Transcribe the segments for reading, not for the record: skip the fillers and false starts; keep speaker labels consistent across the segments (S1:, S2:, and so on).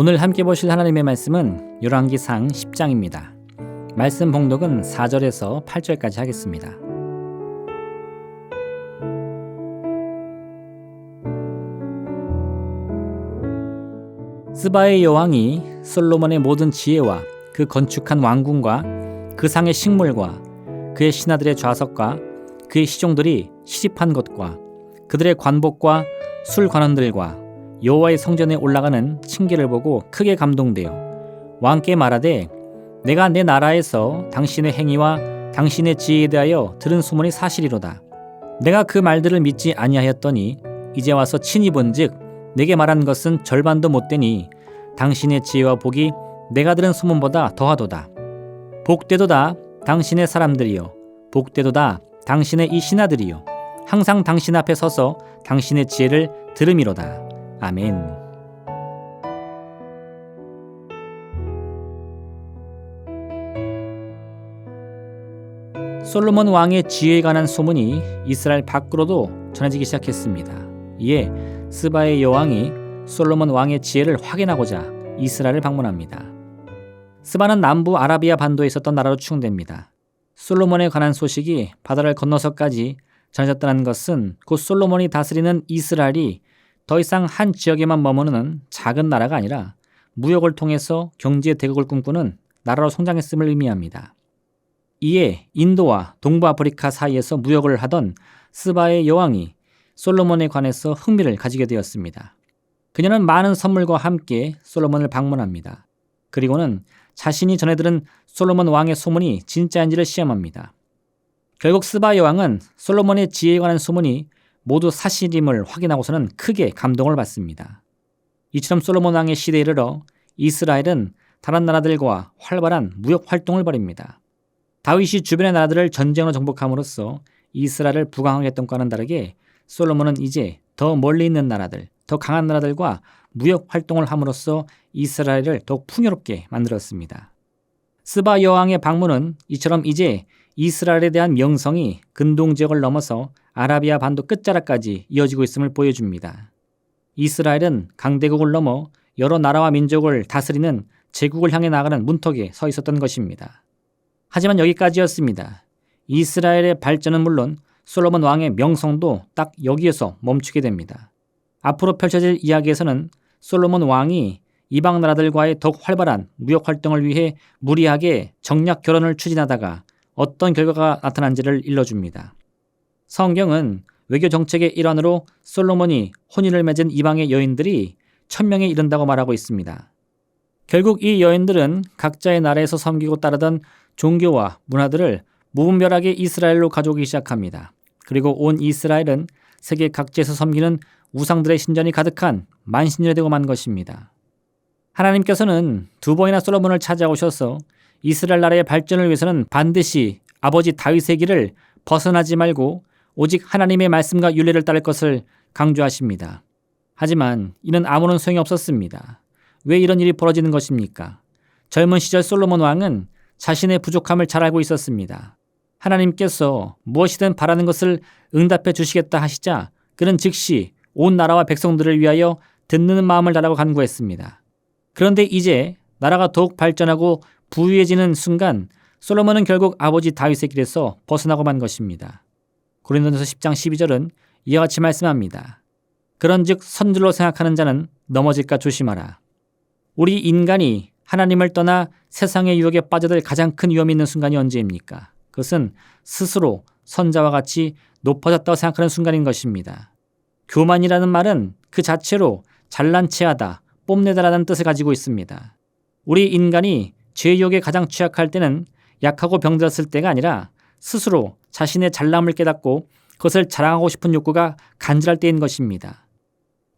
S1: 오늘 함께 보실 하나님의 말씀은 열왕기상 10장입니다. 말씀 봉독은 4절에서 8절까지 하겠습니다. 스바의 여왕이 솔로몬의 모든 지혜와 그 건축한 왕궁과 그 상의 식물과 그의 신하들의 좌석과 그의 시종들이 시집한 것과 그들의 관복과 술관원들과 여호와의 성전에 올라가는 층계를 보고 크게 감동되어 왕께 말하되 내가 내 나라에서 당신의 행위와 당신의 지혜에 대하여 들은 소문이 사실이로다. 내가 그 말들을 믿지 아니하였더니 이제 와서 친히 본즉 내게 말한 것은 절반도 못되니 당신의 지혜와 복이 내가 들은 소문보다 더하도다. 복되도다 당신의 사람들이여, 복되도다 당신의 이 신하들이여, 항상 당신 앞에 서서 당신의 지혜를 들음이로다. 아멘. 솔로몬 왕의 지혜에 관한 소문이 이스라엘 밖으로도 전해지기 시작했습니다. 이에 스바의 여왕이 솔로몬 왕의 지혜를 확인하고자 이스라엘을 방문합니다. 스바는 남부 아라비아 반도에 있었던 나라로 추정됩니다. 솔로몬에 관한 소식이 바다를 건너서까지 전해졌다는 것은 곧 솔로몬이 다스리는 이스라엘이 더 이상 한 지역에만 머무르는 작은 나라가 아니라 무역을 통해서 경제 대국을 꿈꾸는 나라로 성장했음을 의미합니다. 이에 인도와 동부 아프리카 사이에서 무역을 하던 스바의 여왕이 솔로몬에 관해서 흥미를 가지게 되었습니다. 그녀는 많은 선물과 함께 솔로몬을 방문합니다. 그리고는 자신이 전해 들은 솔로몬 왕의 소문이 진짜인지를 시험합니다. 결국 스바 여왕은 솔로몬의 지혜에 관한 소문이 모두 사실임을 확인하고서는 크게 감동을 받습니다. 이처럼 솔로몬 왕의 시대에 이르러 이스라엘은 다른 나라들과 활발한 무역 활동을 벌입니다. 다윗이 주변의 나라들을 전쟁으로 정복함으로써 이스라엘을 부강하게 했던 것과는 다르게 솔로몬은 이제 더 멀리 있는 나라들, 더 강한 나라들과 무역 활동을 함으로써 이스라엘을 더욱 풍요롭게 만들었습니다. 스바 여왕의 방문은 이처럼 이제 이스라엘에 대한 명성이 근동 지역을 넘어서 아라비아 반도 끝자락까지 이어지고 있음을 보여줍니다. 이스라엘은 강대국을 넘어 여러 나라와 민족을 다스리는 제국을 향해 나가는 문턱에 서 있었던 것입니다. 하지만 여기까지였습니다. 이스라엘의 발전은 물론 솔로몬 왕의 명성도 딱 여기에서 멈추게 됩니다. 앞으로 펼쳐질 이야기에서는 솔로몬 왕이 이방 나라들과의 더욱 활발한 무역 활동을 위해 무리하게 정략 결혼을 추진하다가 어떤 결과가 나타난지를 일러줍니다. 성경은 외교 정책의 일환으로 솔로몬이 혼인을 맺은 이방의 여인들이 1000명에 이른다고 말하고 있습니다. 결국 이 여인들은 각자의 나라에서 섬기고 따르던 종교와 문화들을 무분별하게 이스라엘로 가져오기 시작합니다. 그리고 온 이스라엘은 세계 각지에서 섬기는 우상들의 신전이 가득한 만신전이 되고 만 것입니다. 하나님께서는 2번이나 솔로몬을 찾아오셔서 이스라엘 나라의 발전을 위해서는 반드시 아버지 다윗의 길을 벗어나지 말고 오직 하나님의 말씀과 율례를 따를 것을 강조하십니다. 하지만 이는 아무런 소용이 없었습니다. 왜 이런 일이 벌어지는 것입니까? 젊은 시절 솔로몬 왕은 자신의 부족함을 잘 알고 있었습니다. 하나님께서 무엇이든 바라는 것을 응답해 주시겠다 하시자 그는 즉시 온 나라와 백성들을 위하여 듣는 마음을 달라고 간구했습니다. 그런데 이제 나라가 더욱 발전하고 부유해지는 순간 솔로몬은 결국 아버지 다윗의 길에서 벗어나고 만 것입니다. 고린도전서 10장 12절은 이와 같이 말씀합니다. 그런즉 선줄로 생각하는 자는 넘어질까 조심하라. 우리 인간이 하나님을 떠나 세상의 유혹에 빠져들 가장 큰 위험이 있는 순간이 언제입니까? 그것은 스스로 선자와 같이 높아졌다고 생각하는 순간인 것입니다. 교만이라는 말은 그 자체로 잘난 체하다, 뽐내다라는 뜻을 가지고 있습니다. 우리 인간이 죄의 유혹에 가장 취약할 때는 약하고 병들었을 때가 아니라 스스로 자신의 잘남을 깨닫고 그것을 자랑하고 싶은 욕구가 간절할 때인 것입니다.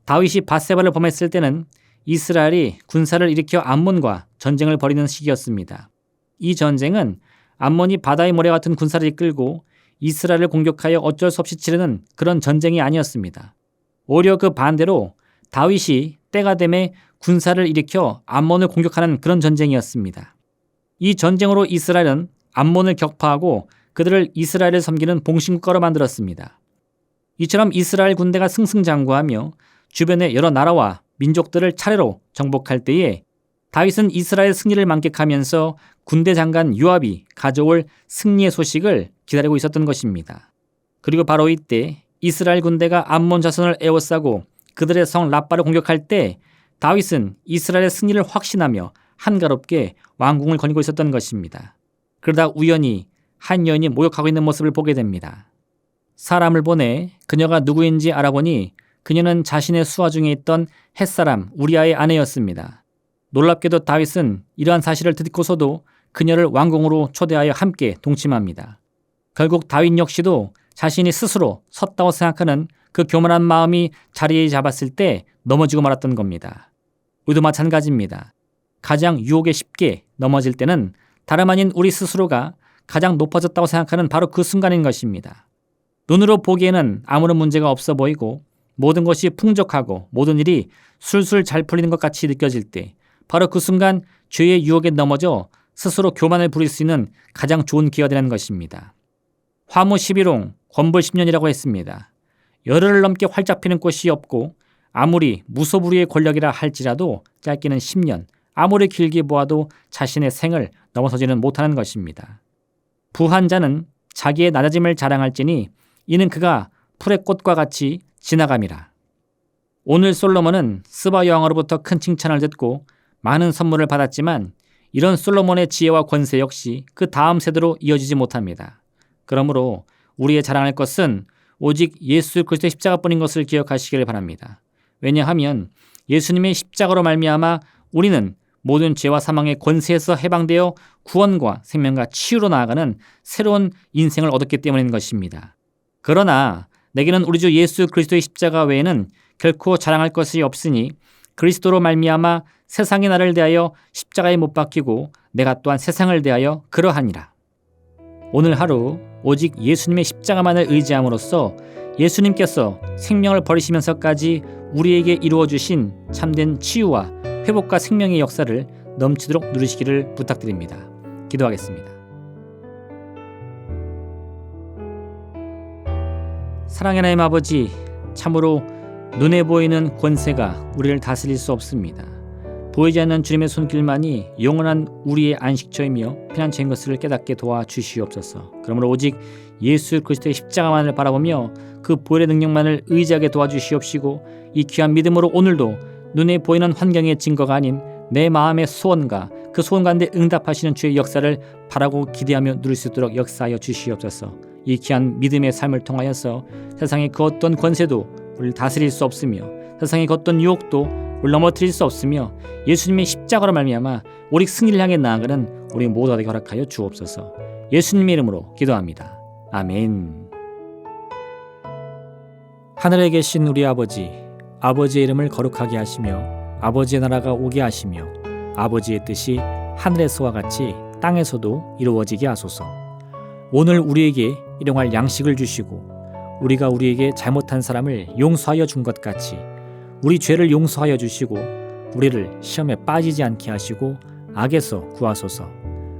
S1: 다윗이 밧세바를 범했을 때는 이스라엘이 군사를 일으켜 암몬과 전쟁을 벌이는 시기였습니다. 이 전쟁은 암몬이 바다의 모래 같은 군사를 이끌고 이스라엘을 공격하여 어쩔 수 없이 치르는 그런 전쟁이 아니었습니다. 오히려 그 반대로 다윗이 때가 되매 군사를 일으켜 암몬을 공격하는 그런 전쟁이었습니다. 이 전쟁으로 이스라엘은 암몬을 격파하고 그들을 이스라엘을 섬기는 봉신국가로 만들었습니다. 이처럼 이스라엘 군대가 승승장구하며 주변의 여러 나라와 민족들을 차례로 정복할 때에 다윗은 이스라엘 승리를 만끽하면서 군대 장관 요압이 가져올 승리의 소식을 기다리고 있었던 것입니다. 그리고 바로 이때 이스라엘 군대가 암몬 자손을 에워싸고 그들의 성 라빠를 공격할 때 다윗은 이스라엘의 승리를 확신하며 한가롭게 왕궁을 거니고 있었던 것입니다. 그러다 우연히 한 여인이 모욕하고 있는 모습을 보게 됩니다. 사람을 보내 그녀가 누구인지 알아보니 그녀는 자신의 수하 중에 있던 햇사람 우리아의 아내였습니다. 놀랍게도 다윗은 이러한 사실을 듣고서도 그녀를 왕궁으로 초대하여 함께 동침합니다. 결국 다윗 역시도 자신이 스스로 섰다고 생각하는 그 교만한 마음이 자리에 잡았을 때 넘어지고 말았던 겁니다. 우리도 마찬가지입니다. 가장 유혹에 쉽게 넘어질 때는 다름 아닌 우리 스스로가 가장 높아졌다고 생각하는 바로 그 순간인 것입니다. 눈으로 보기에는 아무런 문제가 없어 보이고 모든 것이 풍족하고 모든 일이 술술 잘 풀리는 것 같이 느껴질 때 바로 그 순간 죄의 유혹에 넘어져 스스로 교만을 부릴 수 있는 가장 좋은 기회가 되는 것입니다. 화무 11홍 권불 10년이라고 했습니다. 열흘을 넘게 활짝 피는 꽃이 없고 아무리 무소불위의 권력이라 할지라도 짧게는 10년, 아무리 길게 보아도 자신의 생을 넘어서지는 못하는 것입니다. 부한 자는 자기의 낮아짐을 자랑할지니 이는 그가 풀의 꽃과 같이 지나감이라. 오늘 솔로몬은 스바 여왕으로부터 큰 칭찬을 듣고 많은 선물을 받았지만 이런 솔로몬의 지혜와 권세 역시 그 다음 세대로 이어지지 못합니다. 그러므로 우리의 자랑할 것은 오직 예수 그리스도의 십자가뿐인 것을 기억하시기를 바랍니다. 왜냐하면 예수님의 십자가로 말미암아 우리는 모든 죄와 사망의 권세에서 해방되어 구원과 생명과 치유로 나아가는 새로운 인생을 얻었기 때문인 것입니다. 그러나 내게는 우리 주 예수 그리스도의 십자가 외에는 결코 자랑할 것이 없으니 그리스도로 말미암아 세상이 나를 대하여 십자가에 못 박히고 내가 또한 세상을 대하여 그러하니라. 오늘 하루 오직 예수님의 십자가만을 의지함으로써 예수님께서 생명을 버리시면서까지 우리에게 이루어 주신 참된 치유와 회복과 생명의 역사를 넘치도록 누리시기를 부탁드립니다. 기도하겠습니다. 사랑의 하나님 아버지, 참으로 눈에 보이는 권세가 우리를 다스릴 수 없습니다. 보이지 않는 주님의 손길만이 영원한 우리의 안식처이며 피난처인 것을 깨닫게 도와주시옵소서. 그러므로 오직 예수 그리스도의 십자가만을 바라보며 그 보혈의 능력만을 의지하게 도와주시옵시고 이 귀한 믿음으로 오늘도 눈에 보이는 환경의 증거가 아닌 내 마음의 소원과 그 소원 가운데 응답하시는 주의 역사를 바라고 기대하며 누릴 수 있도록 역사하여 주시옵소서. 이 귀한 믿음의 삶을 통하여서 세상의 그 어떤 권세도 우리를 다스릴 수 없으며 세상의 그 어떤 유혹도 우리를 넘어뜨릴 수 없으며 예수님의 십자가로 말미암아 오직 승리를 향해 나아가는 우리 모두에게 허락하여 주옵소서. 예수님의 이름으로 기도합니다. 아멘. 하늘에 계신 우리 아버지, 아버지의 이름을 거룩하게 하시며 아버지의 나라가 오게 하시며 아버지의 뜻이 하늘에서와 같이 땅에서도 이루어지게 하소서. 오늘 우리에게 일용할 양식을 주시고 우리가 우리에게 잘못한 사람을 용서하여 준 것 같이 우리 죄를 용서하여 주시고 우리를 시험에 빠지지 않게 하시고 악에서 구하소서.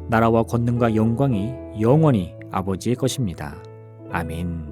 S1: 나라와 권능과 영광이 영원히 아버지의 것입니다. 아멘.